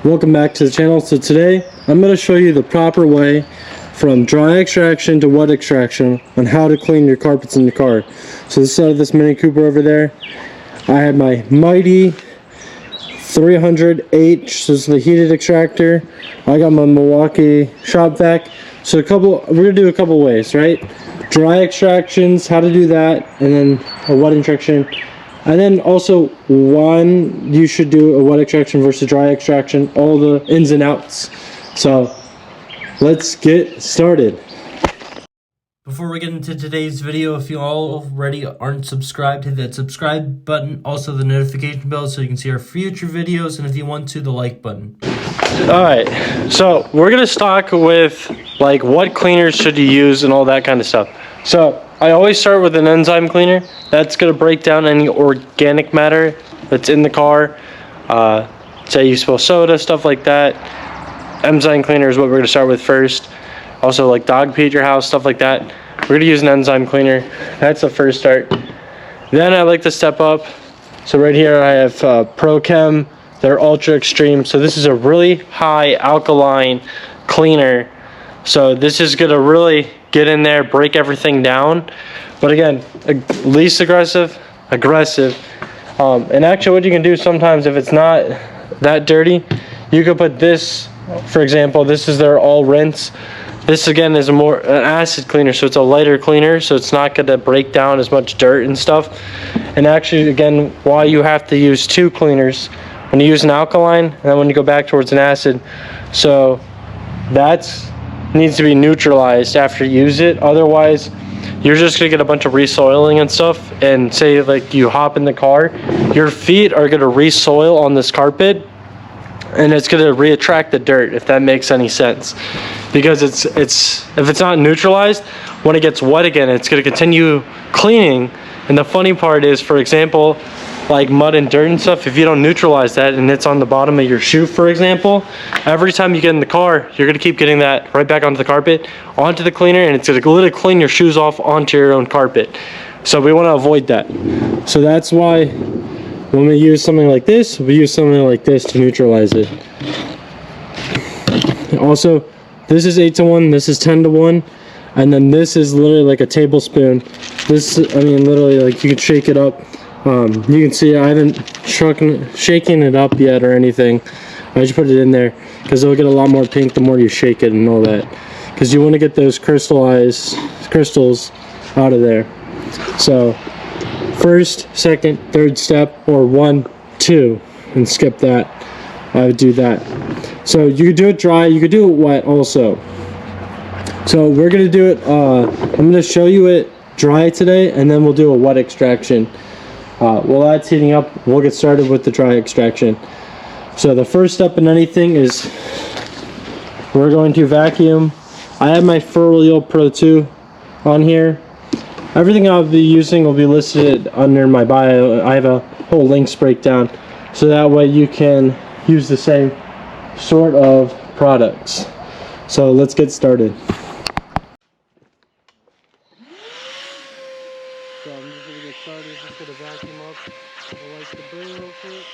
Welcome back to the channel. So today I'm going to show you the proper way from dry extraction to wet extraction on how to clean your carpets in your car. So this Mini Cooper over there, I had my Mighty 300H, so it's the heated extractor. I got my Milwaukee shop vac. So we're going to do a couple ways, right? Dry extractions, how to do that, and then a wet extraction. And then also when you should do a wet extraction versus dry extraction, all the ins and outs. So let's get started. Before we get into today's video, if you all already aren't subscribed, hit that subscribe button, also the notification bell so you can see our future videos, and if you want to, the like button. Alright, so we're going to start with like what cleaners should you use and all that kind of stuff. So I always start with an enzyme cleaner. That's going to break down any organic matter that's in the car. Say you spill soda, stuff like that. Enzyme cleaner is what we're going to start with first. Also like dog pee at your house, stuff like that. We're going to use an enzyme cleaner. That's the first start. Then I like to step up. So right here I have ProChem. They're ultra extreme. So this is a really high alkaline cleaner. So this is going to really get in there, break everything down. But again, least aggressive. And actually what you can do sometimes if it's not that dirty, you could put this, for example, this is their all rinse. This again is an acid cleaner, so it's a lighter cleaner, so it's not going to break down as much dirt and stuff. And actually, again, why you have to use two cleaners when you use an alkaline, and then when you go back towards an acid. So that needs to be neutralized after you use it. Otherwise, you're just going to get a bunch of resoiling and stuff. And say like you hop in the car, your feet are going to resoil on this carpet, and it's going to reattract the dirt, if that makes any sense. Because if it's not neutralized, when it gets wet again, it's going to continue cleaning. And the funny part is, for example, like mud and dirt and stuff, if you don't neutralize that and it's on the bottom of your shoe, for example, every time you get in the car, you're going to keep getting that right back onto the carpet, onto the cleaner, and it's going to literally clean your shoes off onto your own carpet. So we want to avoid that. So that's why when we use something like this, we use something like this to neutralize it. Also, this is 8-to-1, this is 10-to-1, and then this is literally like a tablespoon. This, I mean, literally, like you can shake it up. You can see I haven't shaken it up yet or anything. I just put it in there because it'll get a lot more pink the more you shake it and all that. Because you want to get those crystals out of there. So, first, second, third step, or 1, 2, and skip that. I would do that. So you could do it dry, you could do it wet also. So we're gonna do it, I'm gonna show you it dry today, and then we'll do a wet extraction. While that's heating up, we'll get started with the dry extraction. So the first step in anything is we're going to vacuum. I have my Furleo Pro 2 on here. Everything I'll be using will be listed under my bio. I have a whole links breakdown, so that way you can use the same sort of products. So let's get started. So I'm just going to get started, just going to vacuum up the light debris real quick.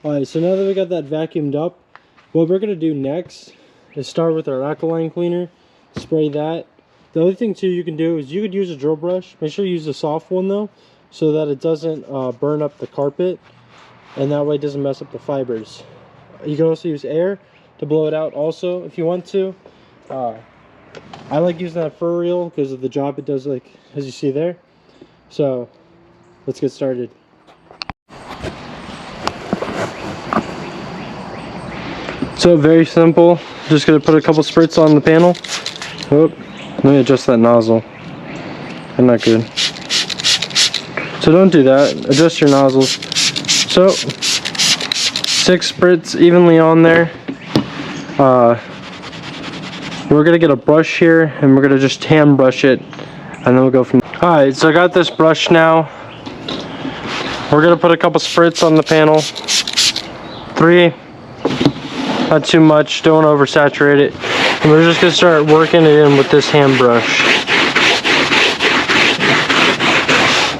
Alright, so now that we got that vacuumed up, what we're going to do next is start with our alkaline cleaner, spray that. The other thing too you can do is you could use a drill brush. Make sure you use a soft one though, so that it doesn't burn up the carpet, and that way it doesn't mess up the fibers. You can also use air to blow it out also if you want to. I like using that fur reel because of the job it does, like as you see there. So let's get started. So very simple. Just gonna put a couple spritz on the panel. Oh, let me adjust that nozzle. I'm not good. So don't do that. Adjust your nozzles. So 6 spritz evenly on there. We're gonna get a brush here and we're gonna just hand brush it, and then we'll go from there. Alright, so I got this brush now. We're gonna put a couple spritz on the panel. 3, not too much, don't oversaturate it. And we're just gonna start working it in with this hand brush.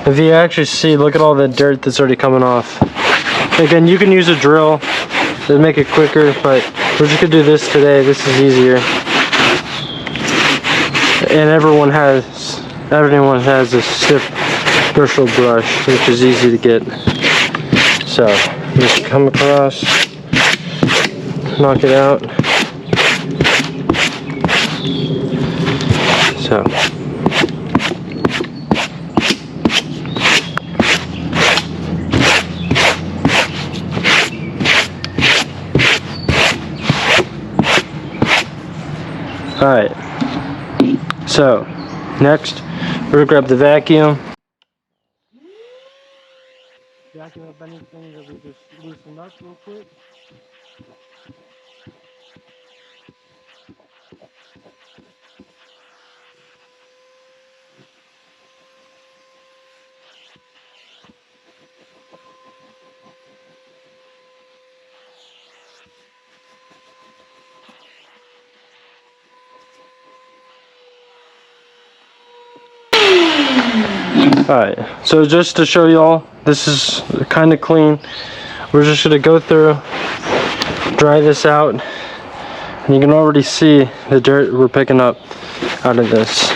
If you actually see, look at all the dirt that's already coming off. Again, you can use a drill to make it quicker, but we're just gonna do this today. This is easier. And everyone has a stiff bristle brush, which is easy to get. So just come across, knock it out. So alright. So next we're gonna grab the vacuum. Vacuum up anything that we just loosened up real quick. Alright, so just to show y'all, this is kind of clean. We're just going to go through, dry this out, and you can already see the dirt we're picking up out of this.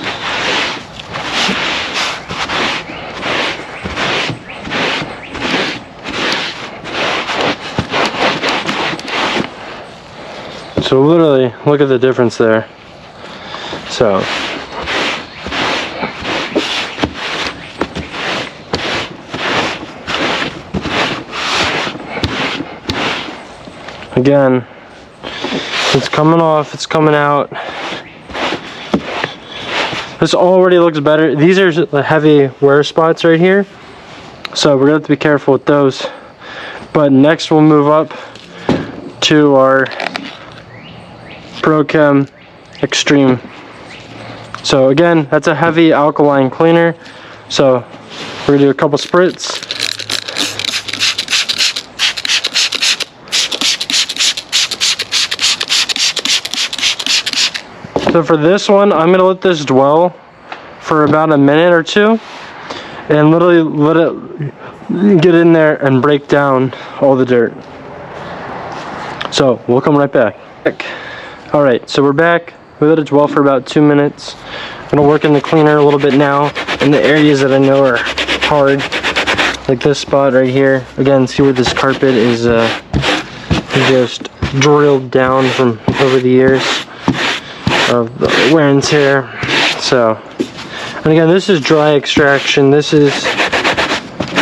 So literally, look at the difference there. So again, it's coming off, it's coming out. This already looks better. These are the heavy wear spots right here, so we're gonna have to be careful with those. But next we'll move up to our ProChem Extreme. So again, that's a heavy alkaline cleaner. So we're gonna do a couple spritz. So for this one, I'm gonna let this dwell for about a minute or two and literally let it get in there and break down all the dirt. So we'll come right back. Alright, so we're back. We let it dwell for about 2 minutes. I'm gonna work in the cleaner a little bit now in the areas that I know are hard, like this spot right here. Again, see where this carpet is just drilled down from over the years of wear and tear. So, and again, this is dry extraction. This is,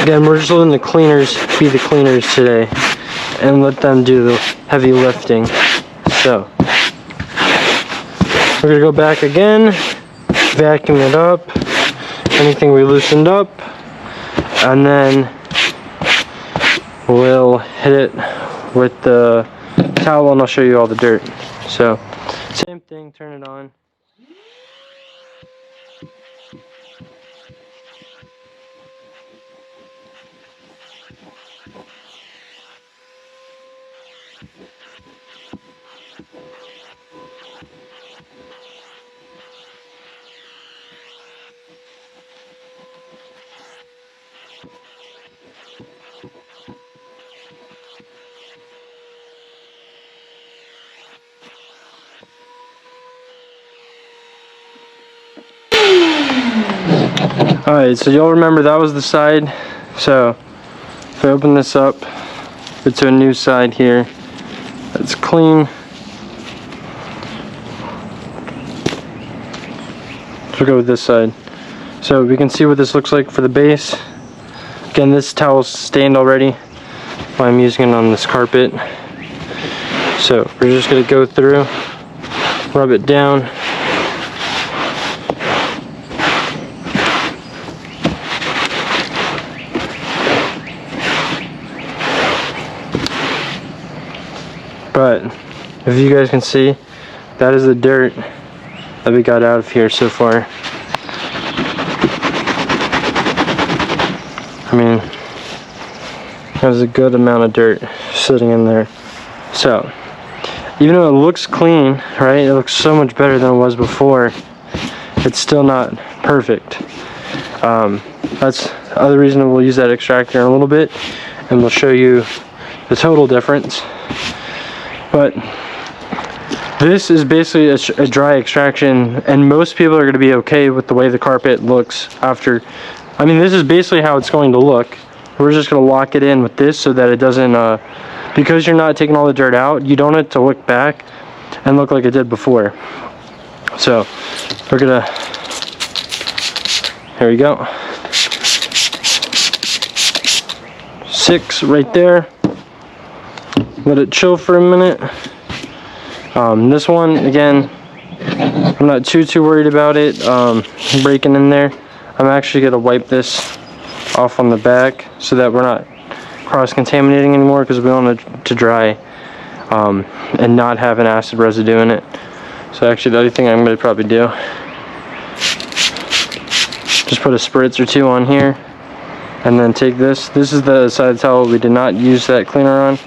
again, we're just letting the cleaners be the cleaners today and let them do the heavy lifting. So we're gonna go back again, vacuum it up, anything we loosened up, and then we'll hit it with the towel and I'll show you all the dirt. So same thing, turn it on. Alright, so you'll remember that was the side. So if I open this up, it's a new side here. It's clean. we'll go with this side. So we can see what this looks like for the base. Again, this towel's stained already while I'm using it on this carpet. So we're just gonna go through, rub it down. But if you guys can see, that is the dirt that we got out of here so far. I mean, there's a good amount of dirt sitting in there. So, even though it looks clean, right, it looks so much better than it was before, it's still not perfect. That's the other reason we'll use that extractor in a little bit, and we'll show you the total difference. But this is basically a dry extraction, and most people are going to be okay with the way the carpet looks after. I mean, this is basically how it's going to look. We're just going to lock it in with this so that it doesn't, because you're not taking all the dirt out, you don't want it to look back and look like it did before. So we're going to, here we go. 6 right there. Let it chill for a minute. This one, again, I'm not too worried about it breaking in there. I'm actually going to wipe this off on the back so that we're not cross-contaminating anymore, because we want it to dry and not have an acid residue in it. So actually the other thing I'm going to probably do, just put a spritz or 2 on here, and then take this. This is the side of the towel we did not use that cleaner on,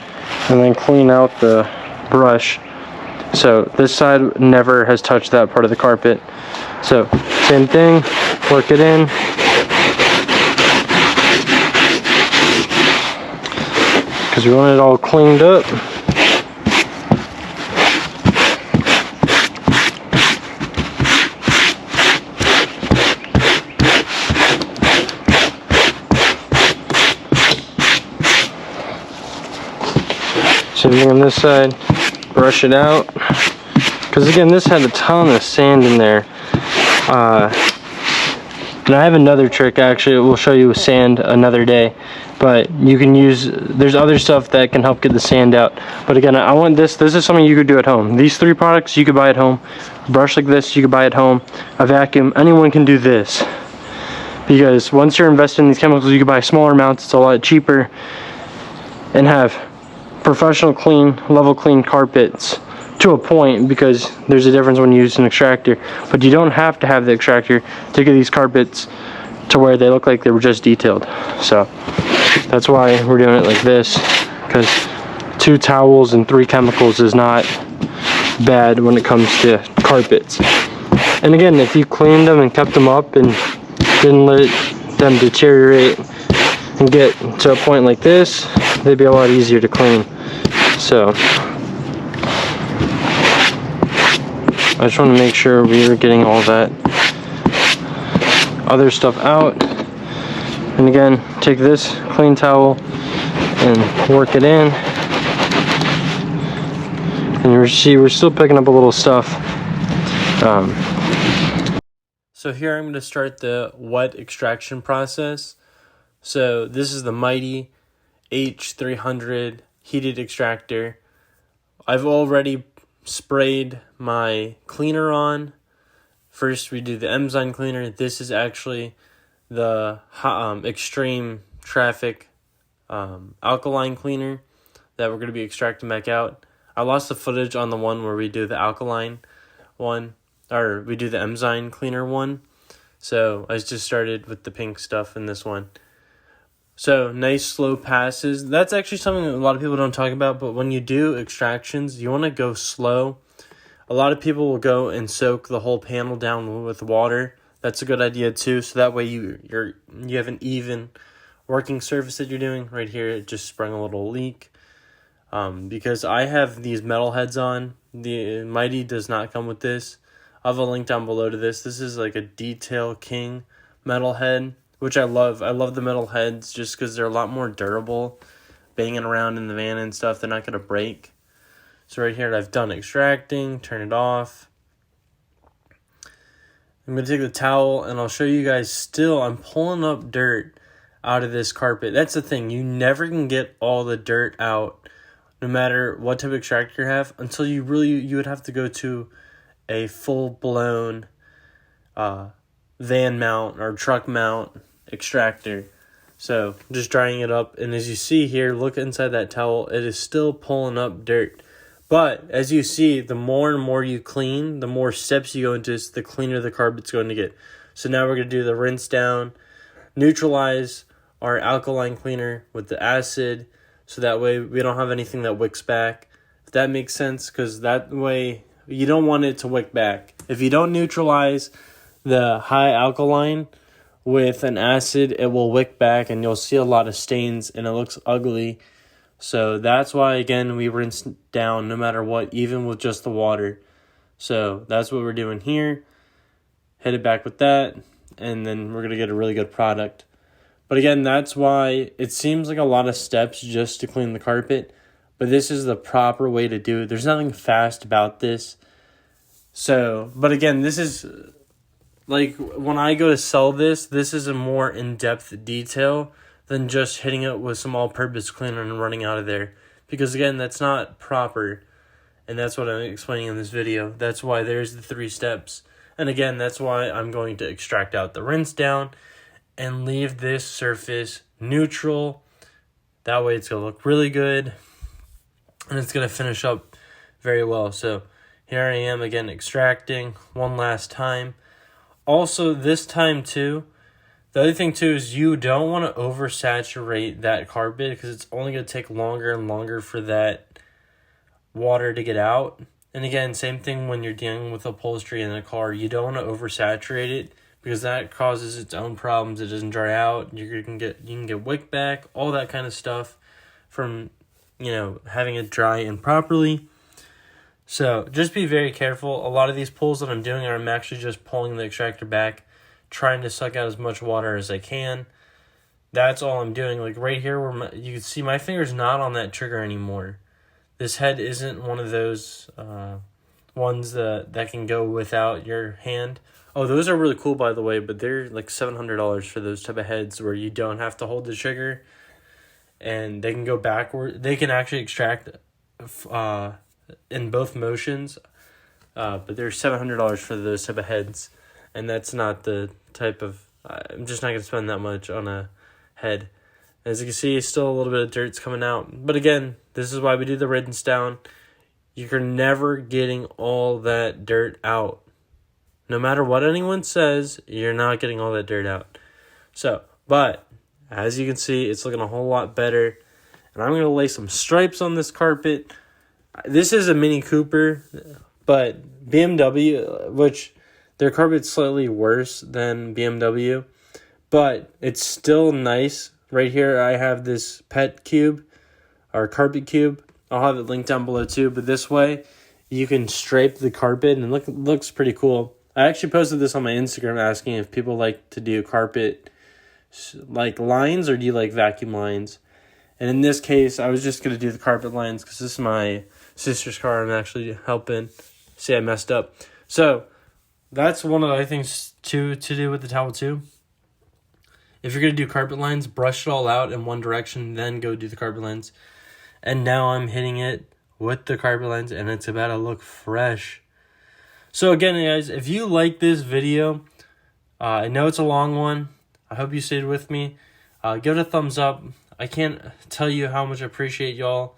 and then clean out the brush. So this side never has touched that part of the carpet. So same thing, work it in. Because we want it all cleaned up. Same thing on this side. Brush it out, because again, this had a ton of sand in there. And I have another trick, actually we'll show you with sand another day, but you can use, there's other stuff that can help get the sand out. But again, I want this is something you could do at home. These 3 products you could buy at home. A brush like this you could buy at home. A vacuum, anyone can do this, because once you're investing in these chemicals, you can buy smaller amounts. It's a lot cheaper, and have professional level clean carpets to a point, because there's a difference when you use an extractor. But you don't have to have the extractor to get these carpets to where they look like they were just detailed. So that's why we're doing it like this, because 2 towels and 3 chemicals is not bad when it comes to carpets. And again, if you cleaned them and kept them up and didn't let them deteriorate and get to a point like this, they'd be a lot easier to clean. So I just want to make sure we are getting all that other stuff out. And again, take this clean towel and work it in. And you see we're still picking up a little stuff. So here I'm going to start the wet extraction process. So this is the Mighty H300 heated extractor. I've already sprayed my cleaner on. First we do the enzyme cleaner. This is actually the extreme traffic alkaline cleaner that we're going to be extracting back out. I lost the footage on the one where we do the alkaline one, or we do the enzyme cleaner one. So I just started with the pink stuff in this one. So nice slow passes. That's actually something that a lot of people don't talk about, but when you do extractions, you want to go slow. A lot of people will go and soak the whole panel down with water. That's a good idea too, so that way you have an even working surface that you're doing. Right here, it just sprung a little leak. Because I have these metal heads on. The Mighty does not come with this. I'll have a link down below to this. This is like a Detail King metal head, which I love. I love the metal heads just because they're a lot more durable. Banging around in the van and stuff, they're not going to break. So right here, I've done extracting, turn it off. I'm going to take the towel and I'll show you guys still. I'm pulling up dirt out of this carpet. That's the thing. You never can get all the dirt out no matter what type of extractor you have until you would have to go to a full-blown van mount or truck mount extractor. So just drying it up. And as you see here, look inside that towel. It is still pulling up dirt. But as you see, the more and more you clean, the more steps you go into this, the cleaner the carpet's going to get. So now we're going to do the rinse down, neutralize our alkaline cleaner with the acid, so that way we don't have anything that wicks back. If that makes sense, because that way you don't want it to wick back. If you don't neutralize the high alkaline with an acid, it will wick back and you'll see a lot of stains and it looks ugly. So that's why, again, we rinse down no matter what, even with just the water. So that's what we're doing here. Hit it back with that, and then we're going to get a really good product. But again, that's why it seems like a lot of steps just to clean the carpet, but this is the proper way to do it. There's nothing fast about this. So, but again, this is, like, when I go to sell this is a more in-depth detail than just hitting it with some all-purpose cleaner and running out of there. Because again, that's not proper. And that's what I'm explaining in this video. That's why there's the 3 steps. And again, that's why I'm going to extract out the rinse down and leave this surface neutral. That way it's going to look really good. And it's going to finish up very well. So here I am again extracting one last time. Also this time too, the other thing too is you don't want to oversaturate that carpet because it's only going to take longer and longer for that water to get out. And again, same thing when you're dealing with upholstery in a car. You don't want to oversaturate it because that causes its own problems. It doesn't dry out. You can get wick back, all that kind of stuff from, having it dry improperly. So just be very careful. A lot of these pulls that I'm doing are I'm actually just pulling the extractor back, trying to suck out as much water as I can. That's all I'm doing. Like right here where you can see my finger's not on that trigger anymore. This head isn't one of those ones that can go without your hand. Oh, those are really cool, by the way, but they're like $700 for those type of heads where you don't have to hold the trigger. And they can go backward. They can actually extract in both motions. But they're $700 for those type of heads. And that's not the type of... I'm just not going to spend that much on a head. As you can see, still a little bit of dirt's coming out. But again, this is why we do the rinse down. You're never getting all that dirt out. No matter what anyone says, you're not getting all that dirt out. So, but, as you can see, it's looking a whole lot better. And I'm going to lay some stripes on this carpet. This is a Mini Cooper, but BMW, which their carpet's slightly worse than BMW, but it's still nice. Right here, I have this pet cube, or carpet cube. I'll have it linked down below too, but this way, you can stripe the carpet, and it looks pretty cool. I actually posted this on my Instagram asking if people like to do carpet, like lines, or do you like vacuum lines? And in this case, I was just going to do the carpet lines, because this is my sister's car. I'm actually helping. See, I messed up. So, that's one of the other things to do with the towel too. If you're going to do carpet lines, brush it all out in one direction, then go do the carpet lines. And now I'm hitting it with the carpet lines, and it's about to look fresh. So again, guys, if you like this video, I know it's a long one. I hope you stayed with me. Give it a thumbs up. I can't tell you how much I appreciate y'all.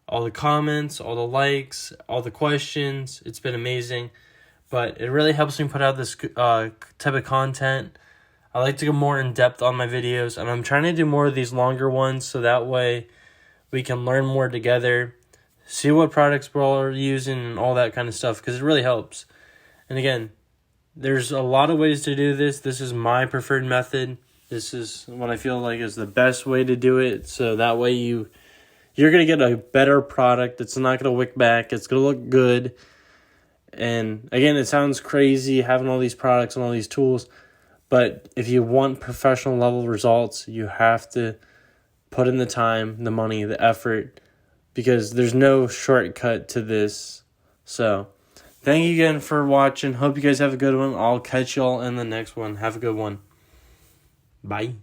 All the comments, all the likes, all the questions. It's been amazing. But it really helps me put out this type of content. I like to go more in depth on my videos, and I'm trying to do more of these longer ones so that way we can learn more together, see what products we're all using and all that kind of stuff, because it really helps. And again, there's a lot of ways to do this. This is my preferred method. This is what I feel like is the best way to do it, so that way you're going to get a better product. It's not going to wick back. It's going to look good. And again, it sounds crazy having all these products and all these tools, but if you want professional level results, you have to put in the time, the money, the effort, because there's no shortcut to this. So Thank you again for watching. Hope you guys have a good one. I'll catch y'all in the next one. Have a good one. Bye.